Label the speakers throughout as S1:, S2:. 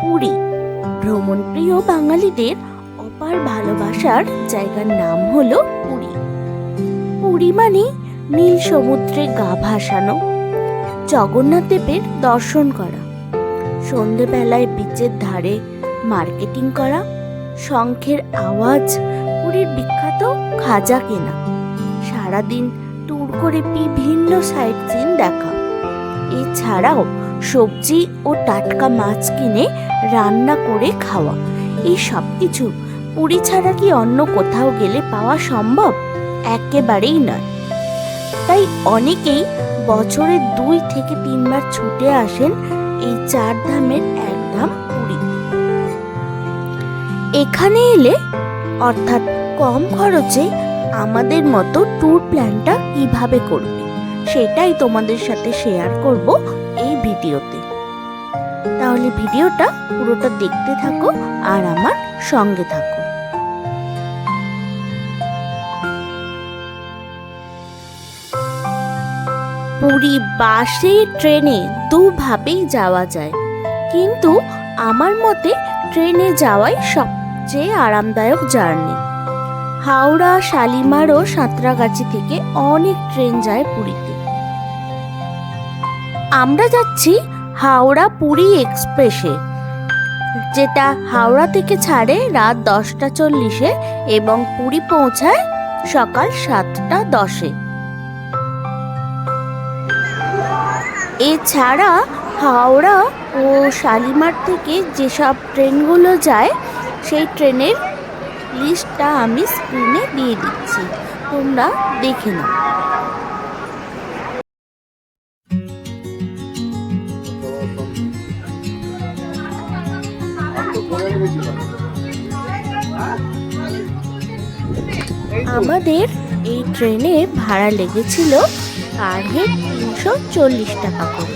S1: পুরী ভ্রমণপ্রিয় বাঙালিদের অপার ভালোবাসার জায়গার নাম হলো পুরী। পুরী মানে নীল সমুদ্রে গা ভাসানো, জগন্নাথ দেবের দর্শন করা, সন্ধেবেলায় বিচের ধারে মার্কেটিং করা, শঙ্খের আওয়াজ, পুরীর বিখ্যাত খাজা কেনা, সারাদিন ট্যুর করে বিভিন্ন সাইট সিন দেখা। এছাড়াও সবজি ও টাটকা মাছ কিনে রান্না করে খাওয়া। এই সব কিছু পুরী ছাড়া কি অন্য কোথাও গেলে পাওয়া সম্ভব? একেবারেই নয়। তাই অনেকেই বছরে 2 থেকে 3 বার ছুটে আসেন এই 4 ধামের এক ধাম পুরী। এখানে এলে অর্থাৎ কম খরচে আমাদের মতো ট্যুর প্ল্যানটা কিভাবে করবে সেটাই তোমাদের সাথে শেয়ার করব এই ভিডিওতে। তাহলে ভিডিওটা পুরোটা দেখতে থাকো আর আমার সঙ্গে থাকো। পুরী বাসে ট্রেনে দুভাবেই যাওয়া যায়, কিন্তু আমার মতে ট্রেনে যাওয়াই সবচেয়ে আরামদায়ক জার্নি। হাওড়া, শালিমার ও সাঁতরাগাছি থেকে অনেক ট্রেন যায় পুরীতে। আমরা যাচ্ছি হাওড়া পুরী এক্সপ্রেসে, যেটা হাওড়া থেকে ছাড়ে রাত 10:40 এবং পুরী পৌঁছায় সকাল 7:10। এছাড়া হাওড়া ও শালিমার থেকে যেসব ট্রেনগুলো যায় সেই ট্রেনের লিস্টটা আমি স্ক্রিনে দিয়ে দিচ্ছি, তোমরা দেখে নাও। আমাদের এই ট্রেনে ভাড়া লেগেছিল পার হেড 340 টাকা করে।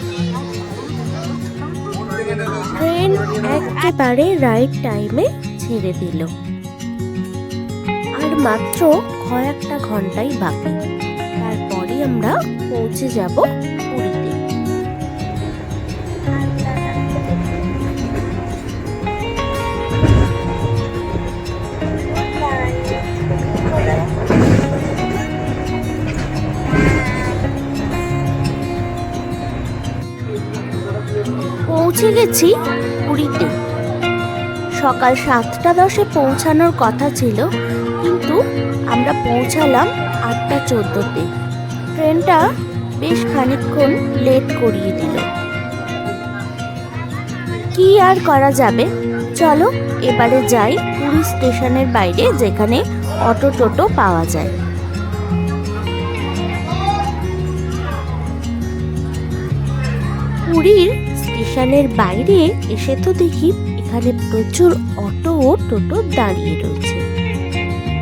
S1: ট্রেন একেবারে রাইট টাইমে ছেড়ে দিল, আর মাত্র কয়েকটা ঘন্টাই বাকি, তারপরে আমরা পৌঁছে যাব পুরীতে। পৌঁছে গেছি পুরীতে। সকাল 7:10 পৌঁছানোর কথা ছিল, কিন্তু আমরা পৌঁছালাম 8:14-তে। ট্রেনটা বেশ খানিকক্ষণ লেট করিয়ে দিল। কি আর করা যাবে, চলো এবারে যাই পুরী স্টেশনের বাইরে, যেখানে অটো টোটো পাওয়া যায়। পুরীর স্টেশনের বাইরে এসে তো দেখি এখানে প্রচুর অটো ও টোটো দাঁড়িয়ে রয়েছে।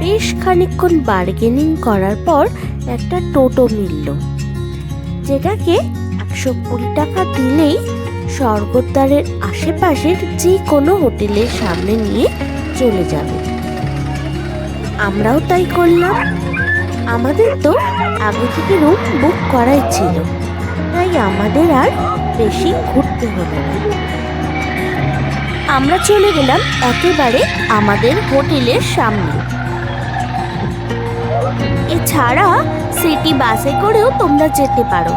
S1: বেশ খানিকক্ষণ বার্গেনিং করার পর একটা টোটো মিলল, যেটাকে 120 টাকা দিলেই স্বর্গদ্বারের আশেপাশের যে কোনো হোটেলের সামনে নিয়ে চলে যাবে। আমরাও তাই করলাম। আমাদের তো আগে থেকে রুম বুক করাই ছিল, তাই আমাদের আর বেশি ঘুরতে হলো না। আমরা চলে গেলাম একেবারে আমাদের হোটেলের সামনে। এছাড়া সিটি বাসে করেও তোমরা যেতে পারো।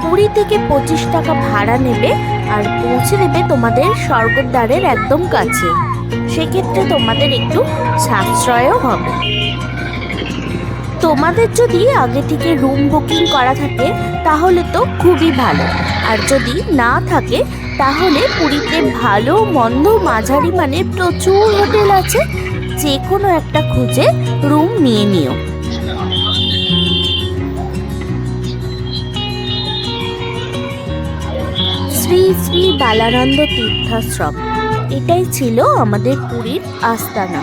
S1: পুরী থেকে 25 টাকা ভাড়া নেবে আর পৌঁছে দেবে তোমাদের স্বর্গদ্বারের একদম কাছে। সেক্ষেত্রে তোমাদের একটু সাশ্রয়ও হবে। তোমাদের যদি আগে থেকে রুম বুকিং করা থাকে তাহলে তো খুবই ভালো, আর যদি না থাকে তাহলে পুরীতে ভালো মন্দ মাঝারি মানের প্রচুর হোটেল আছে, যে কোনো একটা খুঁজে রুম নিয়ে নিও। শ্রী শ্রী বালানন্দ তীর্থাশ্রম, এটাই ছিল আমাদের পুরীর আস্তানা।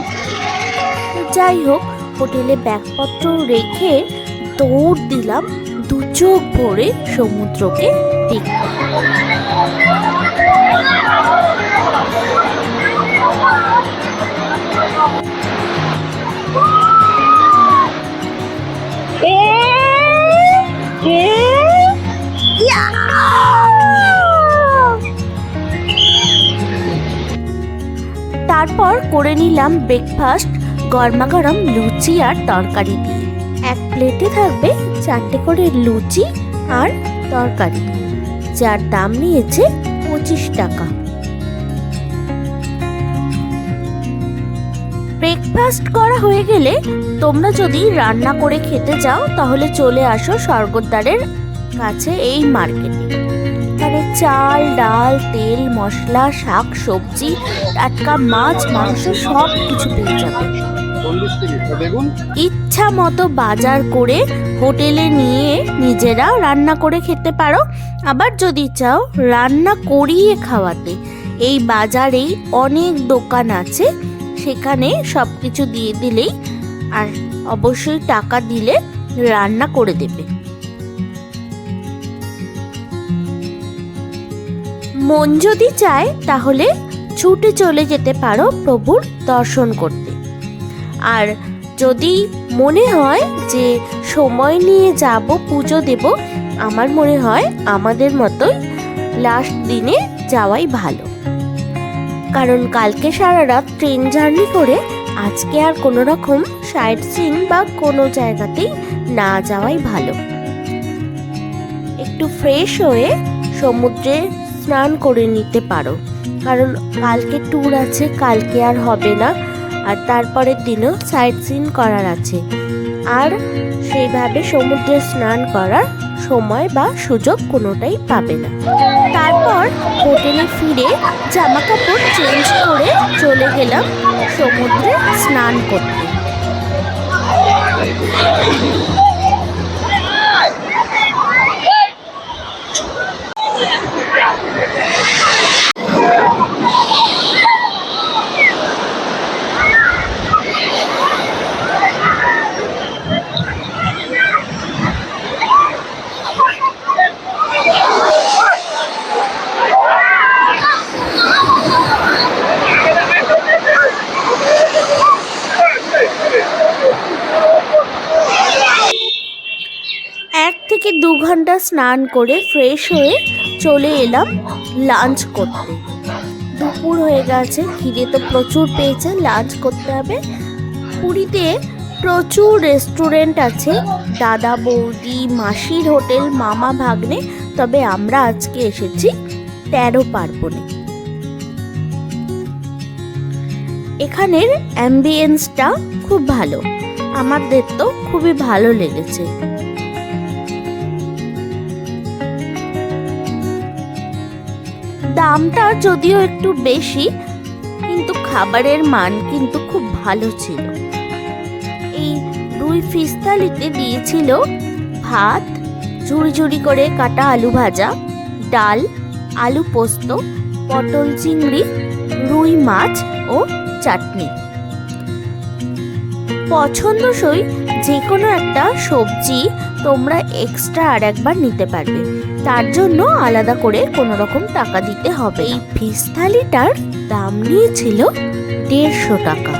S1: যাই হোক, হোটেলে ব্যাগপত্র রেখে দৌড় দিলাম 2 চোখ ভরে সমুদ্রকে দেখতে। তারপর করে নিলাম ব্রেকফাস্ট গরমাগরম লুচি আর তরকারি দিয়ে। এক প্লেটে থাকবে 4টে করে লুচি আর তরকারি, যার দাম নিয়েছে 25 টাকা। ব্রেকফাস্ট করা হয়ে গেলে তোমরা যদি রান্না করে খেতে চাও তাহলে চলে আসো স্বর্গদ্বারের কাছে এই মার্কেটে। এখানে চাল, ডাল, তেল, মশলা, শাক সবজি, টাটকা মাছ, মাংস সব কিছু পেয়ে যাবে। ইচ্ছা মতো বাজার করে হোটেলে নিয়ে নিজেরা রান্না করে খেতে পারো। আবার যদি চাও রান্না করিয়ে খাওয়াতে, এই বাজারেই অনেক দোকান আছে, সেখানে সব কিছু দিয়ে দিলেই আর অবশ্যই টাকা দিলে রান্না করে দেবে। মন যদি চায় তাহলে ছুটে চলে যেতে পারো প্রভুর দর্শন করতে। আর যদি মনে হয় যে সময় নিয়ে যাব, পুজো দেব, আমার মনে হয় আমাদের মতোই লাস্ট দিনে যাওয়াই ভালো। কারণ কালকে সারা রাত ট্রেন জার্নি করে আজকে আর কোনো রকম সাইট সিন বা কোনো জায়গাতেই না যাওয়াই ভালো। একটু ফ্রেশ হয়ে সমুদ্রে স্নান করে নিতে পারো, কারণ কালকে ট্যুর আছে, কালকে আর হবে না, আর তারপরের দিনও সাইট সিন করার আছে, আর সেইভাবে সমুদ্রে স্নান করার সময় বা সুযোগ কোনোটাই পাবে না। তারপর হোটেলে ফিরে জামা কাপড় চেঞ্জ করে চলে গেলাম সমুদ্রে স্নান করতে। থেকে 2 ঘন্টা স্নান করে ফ্রেশ হয়ে চলে এলাম লাঞ্চ করতে। দুপুর হয়ে গেছে, খিদে তো প্রচুর পেয়েছে, লাঞ্চ করতে হবে। পুরীতে প্রচুর রেস্টুরেন্ট আছে, দাদা বৌদি, মাসির হোটেল, মামা ভাগ্নে, তবে আমরা আজকে এসেছি 13 পার্বণে। এখানের অ্যাম্বিয়েন্সটা খুব ভালো, আমাদের তো খুবই ভালো লেগেছে। দামটা যদিও একটু বেশি, কিন্তু খাবারের মান কিন্তু খুব ভালো ছিল। এই 2 ফিশ থালিতে দিয়েছিল ভাত, ঝুড়ি ঝুড়ি করে কাটা আলু ভাজা, ডাল, আলু পোস্ত, পটল চিংড়ি, রুই মাছ ও চাটনি। পছন্দসই যে কোনো একটা সবজি তোমরা এক্সট্রা আর একবার নিতে পারবে, তার জন্য আলাদা করে কোনো রকম টাকা দিতে হবে। এই ফিশ থালিটার দাম নিয়েছিল 150 টাকা।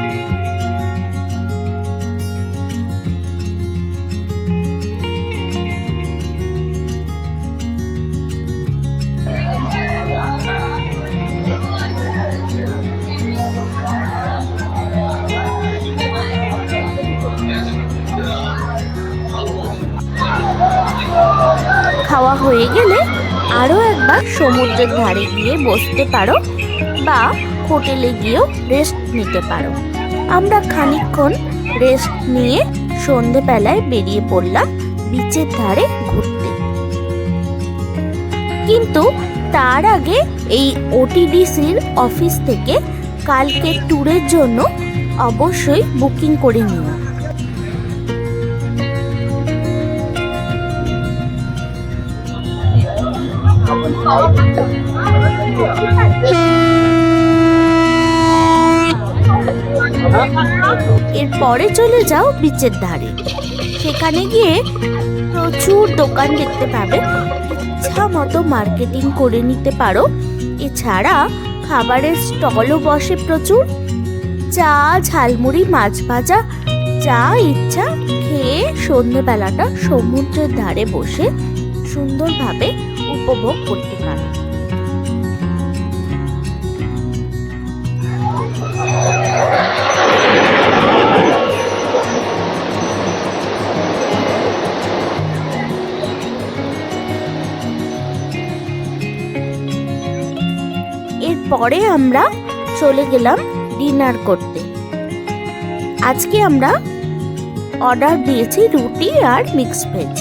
S1: খাওয়া হয়ে গেলে আরও একবার সমুদ্রের ধারে গিয়ে বসতে পারো বা হোটেলে গিয়েও রেস্ট নিতে পারো। আমরা খানিকক্ষণ রেস্ট নিয়ে সন্ধেবেলায় বেরিয়ে পড়লাম বিচের ধারে ঘুরতে। কিন্তু তার আগে এই ওটিডিসির অফিস থেকে কালকে ট্যুরের জন্য অবশ্যই বুকিং করে নিও। এরপরে চলে যাও বিচের ধারে, সেখানে গিয়ে প্রচুর দোকান দেখতে পাবে, ইচ্ছা মতো মার্কেটিং করে নিতে পারো। এছাড়া খাবারের স্টলও বসে প্রচুর, চা, ঝালমুড়ি, মাছ ভাজা, যা ইচ্ছা খেয়ে সন্ধ্যেবেলাটা সমুদ্রের ধারে বসে সুন্দরভাবে উপভোগ করতে পারো। পরে আমরা চলে গেলাম ডিনার করতে। আজকে আমরা অর্ডার দিয়েছি রুটি আর মিক্স ভেজ।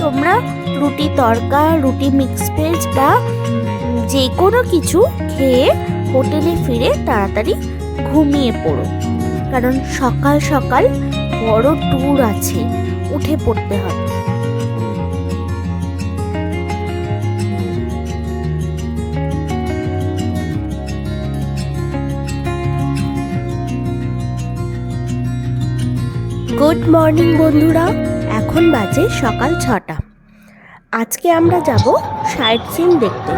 S1: তোমরা রুটি তড়কা, রুটি মিক্স ভেজ বা যে কোনো কিছু খেয়ে হোটেলে ফিরে তাড়াতাড়ি ঘুমিয়ে পড়ো, কারণ সকাল সকাল বড় ট্যুর আছে, উঠে পড়তে হবে। গুড মর্নিং বন্ধুরা, এখন বাজে সকাল 6টা। আজকে আমরা যাব সাইট সিন দেখতে।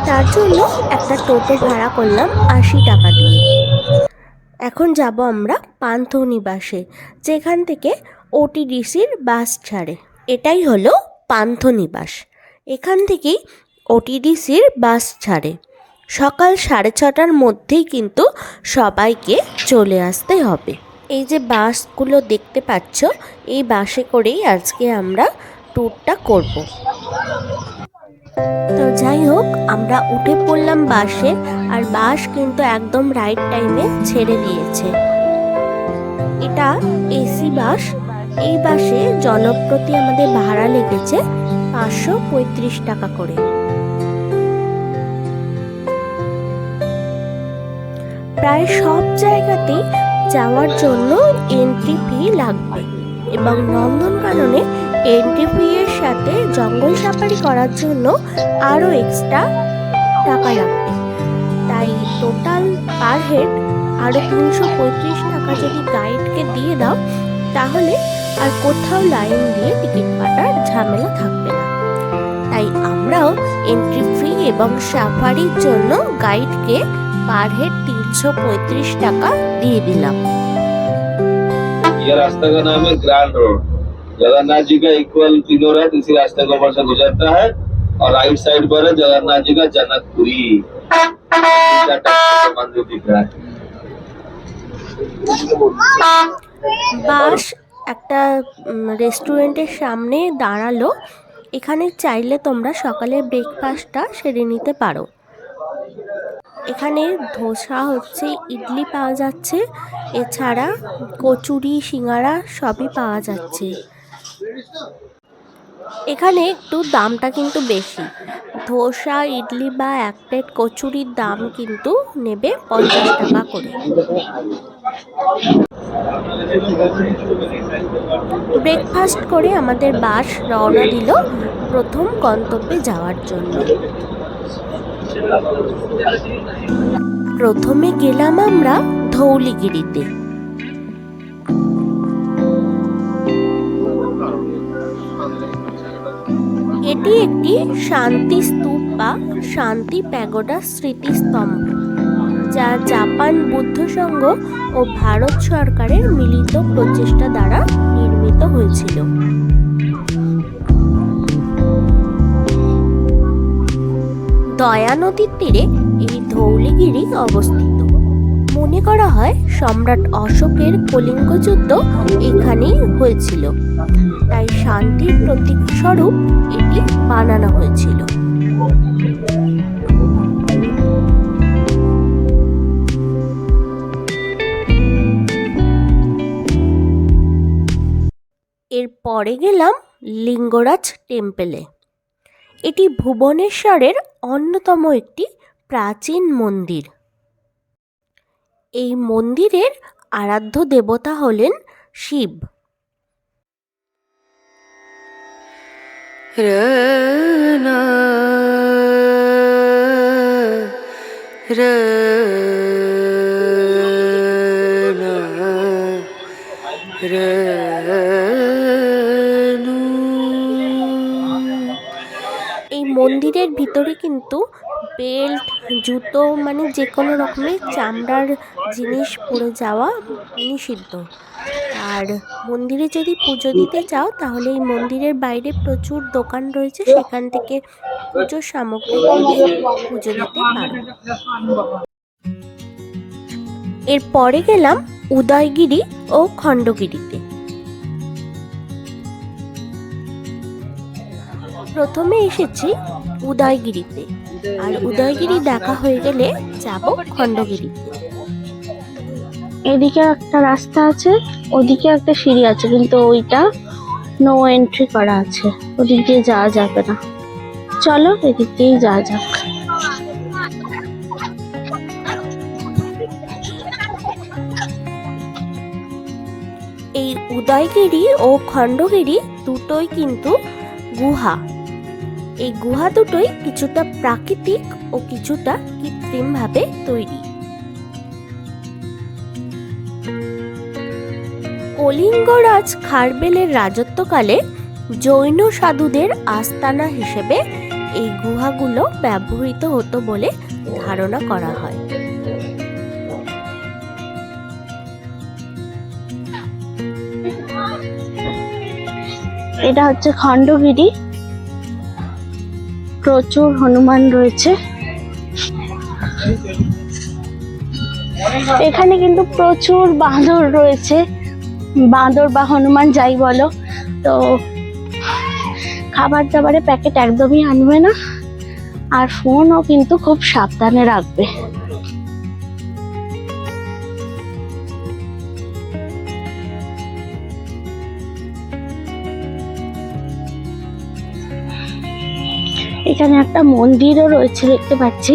S1: তার জন্য একটা টোটো ভাড়া করলাম 80 টাকা দিয়ে। এখন যাব আমরা পান্থনিবাসে, যেখান থেকে ওটিডিসির বাস ছাড়ে। এটাই হলো পান্থনিবাস। এখান থেকেই ওটিডিসির বাস ছাড়ে। সকাল 6:30টার মধ্যেই কিন্তু সবাইকে চলে আসতে হবে। এই যে বাসগুলো দেখতে পাচ্ছ, এই বাসে করেই আজকে আমরা ট্যুরটা করব। তো যাই হোক, আমরা উঠে পড়লাম বাসে, আর বাস কিন্তু একদম রাইট টাইমে ছেড়ে দিয়েছে। এটা এসি বাস। এই বাসে জনপ্রতি আমাদের ভাড়া লেগেছে 535 টাকা করে। প্রায় সব জায়গাতেই যাওয়ার জন্য এন্ট্রি ফি লাগবে, এবং নন্দনকাননে এন্ট্রি ফি এর সাথে জঙ্গল সাফারি করার জন্য আরও এক্সট্রা টাকা লাগবে। তাই টোটাল পার হেড আরও 335 টাকা যদি গাইডকে দিয়ে দাও, তাহলে আর কোথাও লাইন দিয়ে টিকিট কাটার ঝামেলা থাকবে না। তাই আমরাও এন্ট্রি ফি এবং সাফারির জন্য গাইডকে পার হেড 335 টাকা দিয়ে দিলাম।
S2: ये रास्ता का नाम है ग्रैंड रोड। जगन्नाथ जी का इक्वल फिगर है, इसी रास्ते के ऊपर से गुजरता है, और राइट साइड पर है जगन्नाथ जी का जनकपुरी मंदिर दिख रहा है।
S1: বাস একটা রেস্টুরেন্টের সামনে দাঁড়ালো। এখানে চাইলে তোমরা সকালে ব্রেকফাস্টটা সেরে নিতে পারো। এখানে ধোসা হচ্ছে, ইডলি পাওয়া যাচ্ছে, এছাড়া কচুরি, সিঙ্গারা সবই পাওয়া যাচ্ছে। এখানে একটু দামটা কিন্তু বেশি। ধোসা, ইডলি বা এক প্লেট কচুরির দাম কিন্তু নেবে 50 টাকা করে। ব্রেকফাস্ট করে আমাদের বাস রওনা দিল প্রথম গন্তব্যে যাওয়ার জন্য। প্রথমে গেলাম আমরা ধৌলিগিরিতে। এটি একটি শান্তি স্তূপ বা শান্তি প্যাগোডা স্মৃতিস্তম্ভ, যা জাপান বুদ্ধ সংঘ ও ভারত সরকারের মিলিত প্রচেষ্টা দ্বারা নির্মিত হয়েছিল। দয়া নদীর তীরে এই ধৌলিগিরি অবস্থিত। মনে করা হয় সম্রাট অশোকের কলিঙ্গ যুদ্ধ এখানেই হয়েছিল, তাই শান্তির প্রতীক স্বরূপ এটি বানানো হয়েছিল। এরপরে গেলাম লিঙ্গরাজ টেম্পলে। এটি ভুবনেশ্বরের অন্যতম একটি প্রাচীন মন্দির। এই মন্দিরের আরাধ্য দেবতা হলেন শিব। এই মন্দিরের ভিতরে কিন্তু বেল্ট, জুতো মানে যে কোনো রকমের চামড়ার জিনিস পরে যাওয়া নিষিদ্ধ। আর মন্দিরে যদি পুজো দিতে চাও, তাহলে এই মন্দিরের বাইরে প্রচুর দোকান রয়েছে, সেখান থেকে পুজোর সামগ্রী কিনে পুজো দিতে পারো। এরপরে গেলাম উদয়গিরি ও খণ্ডগিরিতে। প্রথমে এসেছি উদয়গিরিতে। আর উদয়গিরি দেখা হয়ে গেলে যাব খণ্ডগিরি। এদিকে একটা রাস্তা আছে, ওদিকে একটা সিঁড়ি আছে, কিন্তু ওইটা নো এন্ট্রি করা আছে, ওদিক দিয়ে যাওয়া যাবে না। চলো এদিক দিয়েই যাওয়া যাক। এই উদয়গিরি ও খণ্ডগিরি দুটোই কিন্তু গুহা। এই গুহা দুটোই কিছুটা প্রাকৃতিক ও কিছুটা কৃত্রিম ভাবে তৈরি। কলিঙ্গরাজ খারবেলের রাজত্বকালে জৈন সাধুদের আস্তানা হিসেবে এই গুহাগুলো ব্যবহৃত হতো বলে ধারণা করা হয়। এটা হচ্ছে খণ্ডগিরি, প্রচুর হনুমান রয়েছে এখানে, কিন্তু প্রচুর বাঁদর রয়েছে, বাঁদর বা হনুমান যাই বলো। তো খাবার দাবারে প্যাকেট একদমই আনবে না, আর ফোনও কিন্তু খুব সাবধানে রাখবে। এখানে একটা মন্দিরও রয়েছে দেখতে পাচ্ছি।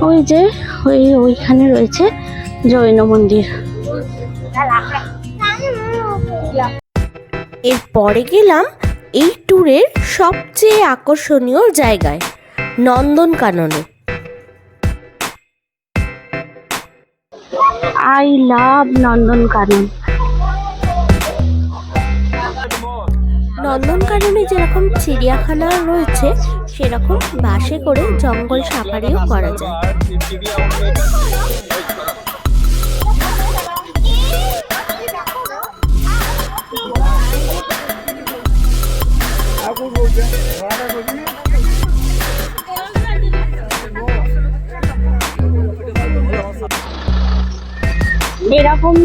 S1: ওই যে ওইখানে রয়েছে জৈন মন্দির। এরপরে গেলাম এই ট্যুরের সবচেয়ে আকর্ষণীয় জায়গায়, নন্দনকাননে। I love Nandankanan. নন্দনকাননে যেরকম চিড়িয়াখানা রয়েছে, সেরকম বাসে করে জঙ্গল সাফারিও করা যায়। এরকম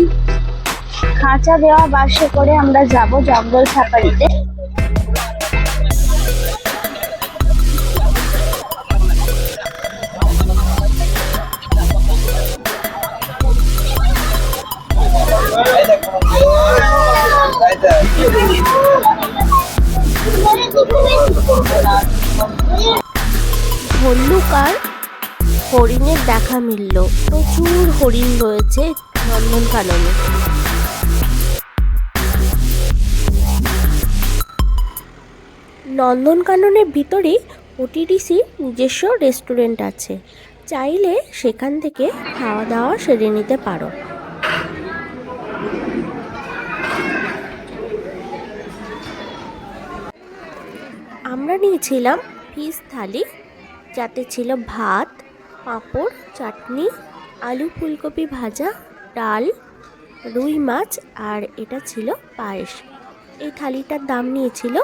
S1: খাঁচা দেওয়া বাসে করে আমরা যাব জঙ্গল সাফারিতে। ভল্লুক আর হরিণের দেখা মিলল, প্রচুর হরিণ রয়েছে নন্দনকাননে। নন্দনকাননের ভিতরে ওটিডিসির নিজস্ব রেস্টুরেন্ট আছে, চাইলে সেখান থেকে খাওয়া দাওয়া সেরে নিতে পারো। আমরা নিয়েছিলাম ফিশ থালি, যাতে ছিল ভাত, পাঁপড়, চাটনি, আলু ফুলকপি ভাজা, ডাল, রুই মাছ, আর এটা ছিল পায়েস। এই থালিটার দাম নিয়েছিল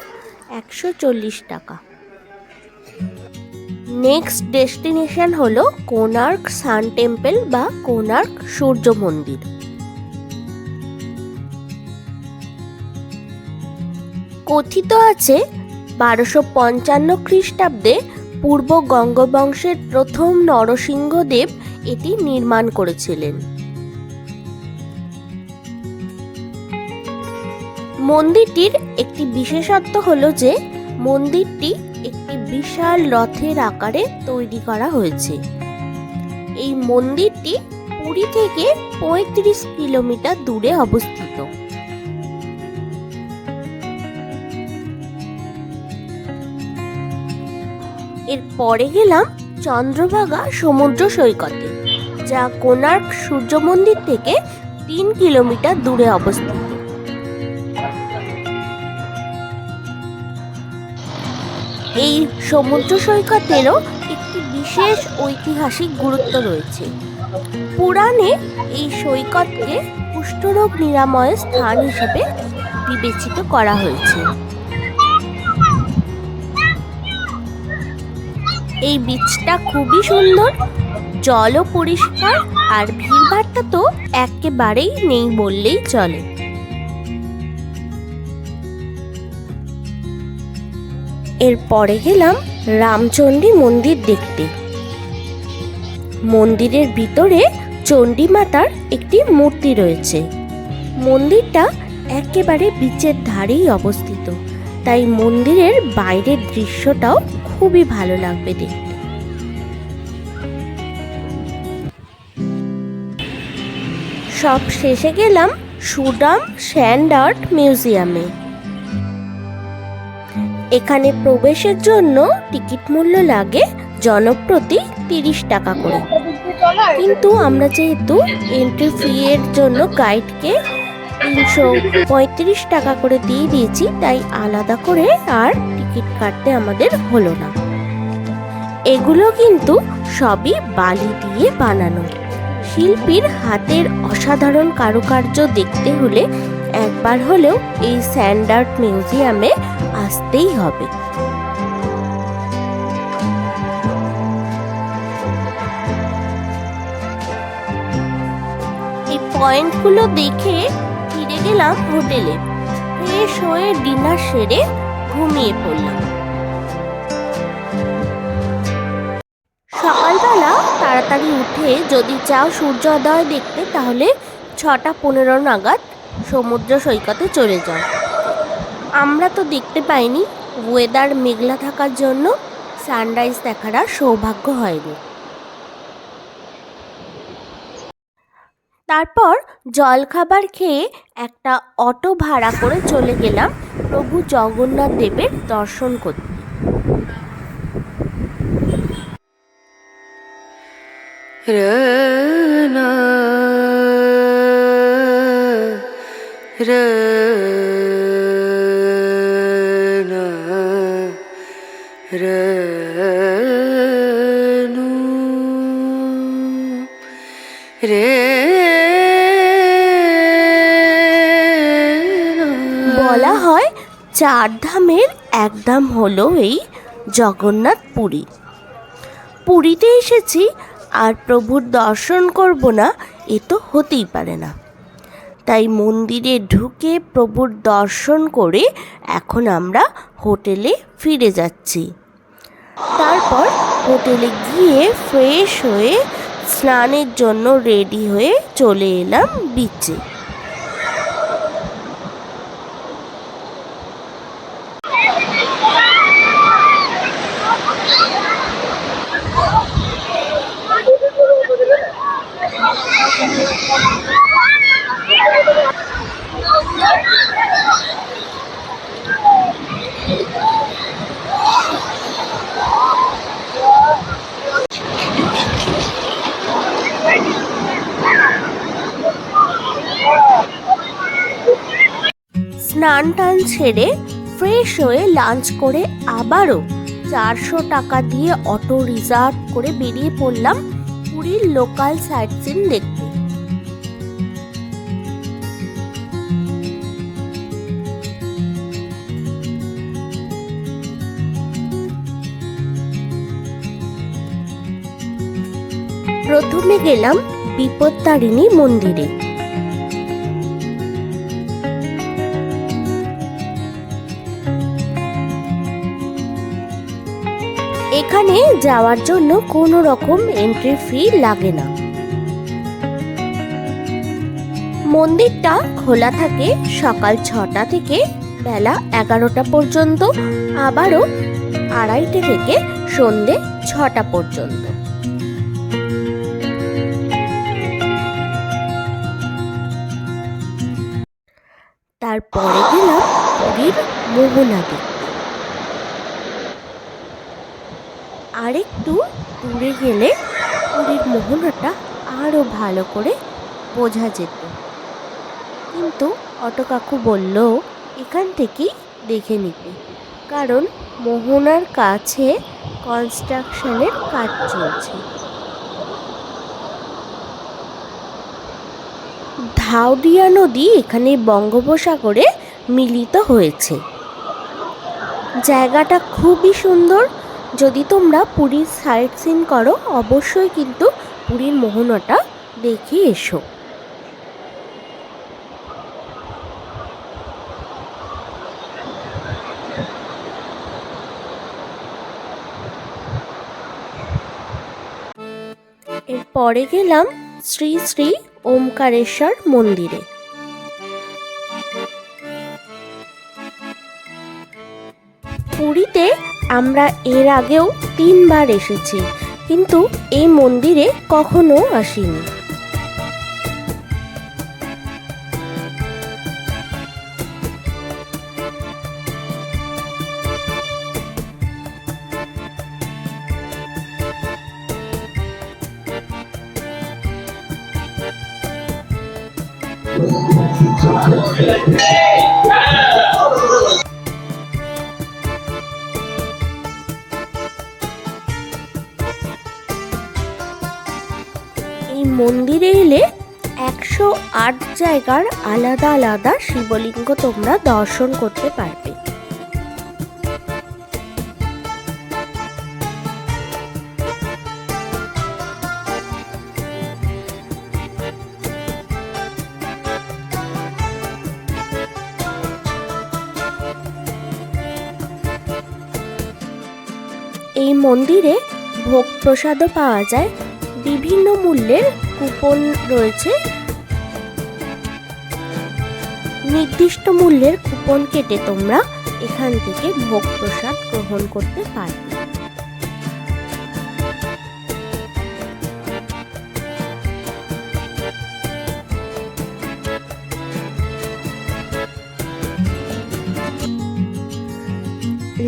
S1: 140 টাকা। নেক্সট ডেস্টিনেশন হলো কোনার্ক সান টেম্পল বা কোনার্ক সূর্য মন্দির। কথিত আছে 1255 খ্রিস্টাব্দে পূর্ব গঙ্গবংশের প্রথম নরসিংহদেব এটি নির্মাণ করেছিলেন। মন্দিরটির একটি বিশেষত্ব হলো যে মন্দিরটি একটি বিশাল রথের আকারে তৈরি করা হয়েছে। এই মন্দিরটি পুরী থেকে 35 কিলোমিটার দূরে অবস্থিত। এরপরে গেলাম চন্দ্রভাগা সমুদ্র সৈকতে, যা কোনার্ক সূর্য মন্দির থেকে 3 কিলোমিটার দূরে অবস্থিত। এই সমুদ্র সৈকতেরও একটি বিশেষ ঐতিহাসিক গুরুত্ব রয়েছে। পুরাণে এই সৈকতকে কুষ্ঠরোগ নিরাময়ের স্থান হিসেবে বিবেচিত করা হয়েছে। এই বিচটা খুবই সুন্দর, জলও পরিষ্কার, আর ভিড়ভাট্টা তো একেবারেই নেই বললেই চলে। এরপরে গেলাম রামচণ্ডী মন্দির দেখতে। মন্দিরের ভিতরে চণ্ডী মাতার একটি মূর্তি রয়েছে। মন্দিরটা একেবারে বিচের ধারেই অবস্থিত, তাই মন্দিরের বাইরের দৃশ্যটাও খুবই ভালো লাগবে দেখতে। সব শেষে গেলাম সুদাম স্যান্ড আর্ট মিউজিয়ামে। এখানে প্রবেশের জন্য টিকিট মূল্য লাগে জনপ্রতি 30 টাকা করে, কিন্তু আমরা যেহেতু এন্ট্রি ফি এর জন্য গাইডকে 335 টাকা করে দিয়ে দিয়েছি, তাই আলাদা করে আর টিকিট কাটতে আমাদের হলো না। এগুলো কিন্তু সবই বালি দিয়ে বানানো। শিল্পীর হাতের অসাধারণ কারুকার্য দেখতে হলে একবার হলেও এই স্যান্ড আর্ট মিউজিয়ামে আসতেই হবে। এই পয়েন্টগুলো দেখে ফিরে গেলাম হোটেলে। ফ্রেশ হয়ে ডিনার সেরে ঘুমিয়ে পড়লাম। সকালবেলা তাড়াতাড়ি উঠে যদি চাও সূর্যোদয় দেখতে, তাহলে 6:15 নাগাদ সমুদ্র সৈকতে চলে যাও। আমরা তো দেখতে পাইনি, ওয়েদার মেঘলা থাকার জন্য সানরাইজ দেখার আর সৌভাগ্য হয়নি। তারপর জলখাবার খেয়ে একটা অটো ভাড়া করে চলে গেলাম প্রভু জগন্নাথ দেবের দর্শন করতে। বলা হয় 4 ধামের এক ধাম হলো এই জগন্নাথ পুরী। পুরীতে এসেছি আর প্রভুর দর্শন করব না, এ তো হতেই পারে না। তাই মন্দিরে ঢুকে প্রভুর দর্শন করে এখন আমরা হোটেলে ফিরে যাচ্ছি। তারপর হোটেলে গিয়ে ফ্রেশ হয়ে স্নানের জন্য রেডি হয়ে চলে এলাম বিচে। স্নান টান ছেড়ে ফ্রেশ হয়ে লাঞ্চ করে আবারও 400 টাকা দিয়ে অটো রিজার্ভ করে বেরিয়ে পড়লাম পুরীর লোকাল সাইট সিন দেখতে। প্রথমে গেলাম বিপত্তারিণী মন্দিরে। এখানে যাওয়ার জন্য কোনো রকম এন্ট্রি ফি লাগে না। মন্দিরটা খোলা থাকে সকাল 6টা থেকে বেলা 11টা পর্যন্ত, আবারও 2:30 থেকে সন্ধে 6টা পর্যন্ত। তারপরে গেলাম পুরীর মোহনা দেখতে। আরেকটু দূরে গেলে পুরীর মোহনাটা আরও ভালো করে বোঝা যেত, কিন্তু অটো কাকু বলল এখান থেকেই দেখে নিতে, কারণ মোহনার কাছে কনস্ট্রাকশনের কাজ চলছে। ধাউরিয়া নদী এখানে বঙ্গোপসাগরে মিলিত হয়েছে। জায়গাটা খুবই সুন্দর। যদি তোমরা পুরীর সাইট সিন করো, অবশ্যই কিন্তু পুরীর মোহনাটা দেখে এসো। এরপরে গেলাম শ্রী শ্রী ওমকারেশ্বর মন্দিরে। পুরীতে আমরা এর আগেও 3 বার এসেছি, কিন্তু এই মন্দিরে কখনো আসিনি। এই মন্দিরে এলে 108 জায়গার আলাদা আলাদা শিবলিঙ্গ তোমরা দর্শন করতে পারবে। এই মন্দিরে ভোগ প্রসাদও পাওয়া যায়, বিভিন্ন মূল্যের কুপন রয়েছে, নির্দিষ্ট মূল্যের কুপন কেটে তোমরা এখান থেকে ভোগ প্রসাদ গ্রহণ করতে পারবে।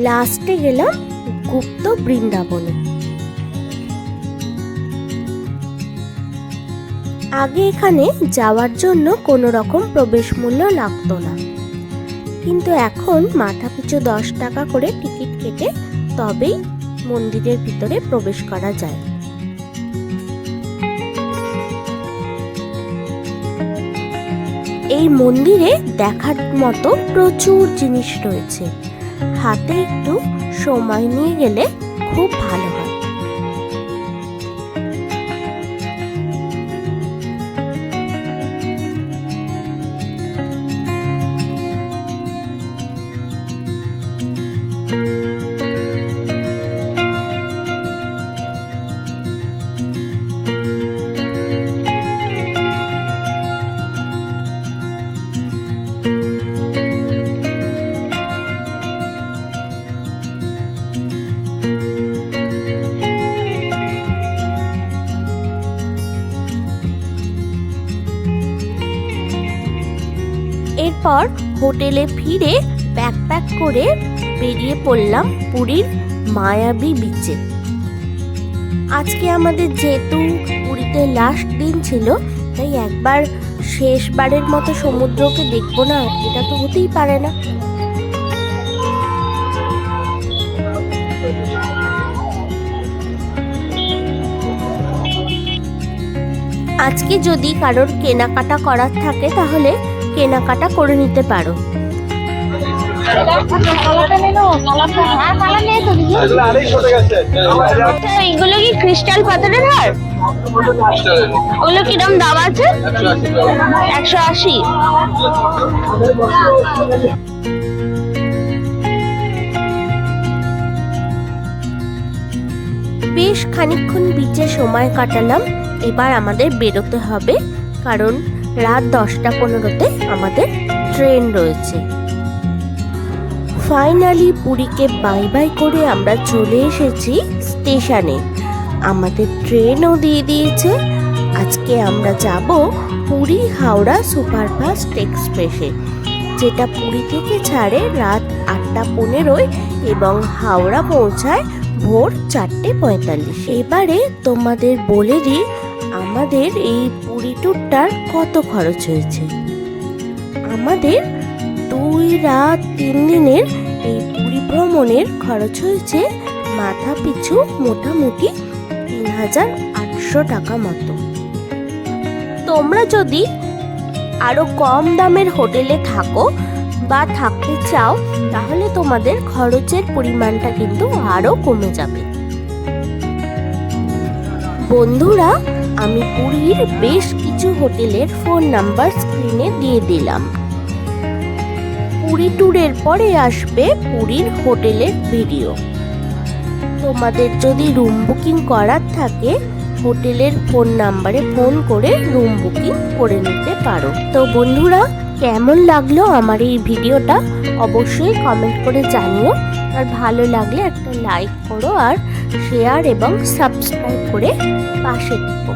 S1: লাস্টে গেলাম গুপ্ত বৃন্দাবনে। আগে এখানে যাওয়ার জন্য কোনো রকম প্রবেশ মূল্য লাগতো না, কিন্তু এখন মাথাপিছু 10 টাকা করে টিকিট কেটে তবেই মন্দিরের ভিতরে প্রবেশ করা যায়। এই মন্দিরে দেখার মতো প্রচুর জিনিস রয়েছে, হাতে একটু সময় নিয়ে গেলে খুব ভালো হয়। এরপর হোটেলে ফিরে ব্যাকপ্যাক করে বেরিয়ে পড়লাম পুরীর মায়াবী বিচে। আজকে আমাদের যেহেতু পুরীতে লাস্ট দিন ছিল, তাই একবার শেষবারের মতো সমুদ্রকে দেখবো না, এটা তো হতেই পারে না। আজকে যদি কারোর কেনাকাটা করার থাকে তাহলে কেনাকাটা করে নিতে পারো। এইগুলো কি ক্রিস্টাল পাথরের হার? ওগুলো কিরম দাম আছে? 180। বেশ খানিকক্ষণ বিচে সময় কাটালাম, এবার আমাদের বেরোতে হবে, কারণ রাত 10:15-তে আমাদের ট্রেন রয়েছে। ফাইনালি পুরীকে বাই বাই করে আমরা চলে এসেছি স্টেশনে। আমাদের ট্রেনও দিয়ে দিয়েছে। আজকে আমরা যাব পুরী হাওড়া সুপারফাস্ট এক্সপ্রেসে, যেটা পুরী থেকে ছাড়ে রাত 8:15 এবং হাওড়া পৌঁছায় ভোর 4:45। এবারে তোমাদের বলে দিই আমাদের এই পুরী ট্যুরটার কত খরচ হয়েছে। আমাদের 2 রাত 3 দিনের এই পুরী ভ্রমণের খরচ হয়েছে মাথা পিছু মোটামুটি 3,800 টাকা মতো। তোমরা যদি আরো কম দামের হোটেলে থাকো বা থাকতে চাও, তাহলে তোমাদের খরচের পরিমাণটা কিন্তু আরো কমে যাবে। বন্ধুরা, আমি পুরীর বেশ কিছু হোটেলের ফোন নাম্বার স্ক্রিনে দিয়ে দিলাম। পুরী ট্যুরের পরে আসবে পুরীর হোটেলের ভিডিও। তোমাদের যদি রুম বুকিং করার থাকে হোটেলের ফোন নাম্বারে ফোন করে রুম বুকিং করে নিতে পারো। তো বন্ধুরা, কেমন লাগলো আমার এই ভিডিওটা অবশ্যই কমেন্ট করে জানিও। আর ভালো লাগলে একটা লাইক করো আর শেয়ার এবং সাবস্ক্রাইব করে পাশে থেকো।